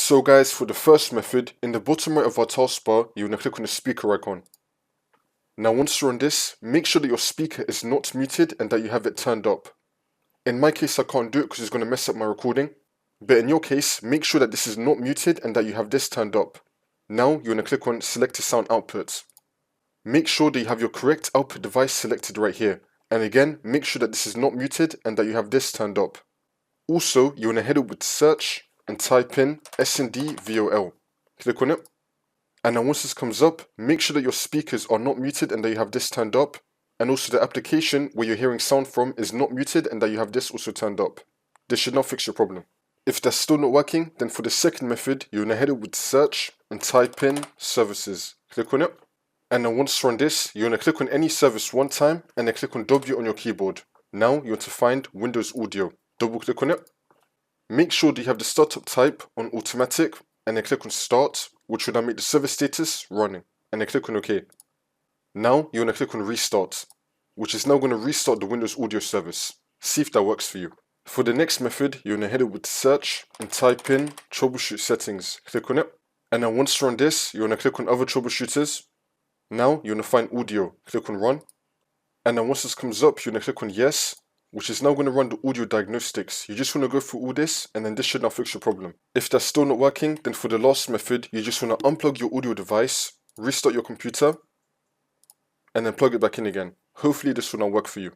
So guys, for the first method, in the bottom right of our taskbar, you want to click on the speaker icon. Now once you're on this, make sure that your speaker is not muted and that you have it turned up. In my case, I can't do it because it's going to mess up my recording. But in your case, make sure that this is not muted and that you have this turned up. Now you want to click on select a sound output. Make sure that you have your correct output device selected right here. And again, make sure that this is not muted and that you have this turned up. Also, you want to head up with search and type in S&D VOL. Click on it. And then once this comes up, make sure that your speakers are not muted and that you have this turned up. And also the application where you're hearing sound from is not muted and that you have this also turned up. This should now fix your problem. If that's still not working, then for the second method, you're going to head up with search and type in services. Click on it. And then once you're on this, you're going to click on any service one time and then click on W on your keyboard. Now you want to find Windows Audio. Double click on it. Make sure that you have the startup type on automatic and then click on start, which will now make the service status running. And then click on OK. Now you want to click on restart, which is now going to restart the Windows Audio service. See if that works for you. For the next method, you're going to head it with search and type in troubleshoot settings. Click on it. And then once you're on this, you're going to click on other troubleshooters. Now you're going to find audio. Click on run. And then once this comes up, you're going to click on yes, which is now going to run the audio diagnostics. You just want to go through all this and then this should now fix your problem. If that's still not working, then for the last method, you just want to unplug your audio device, restart your computer, and then plug it back in again. Hopefully this will now work for you.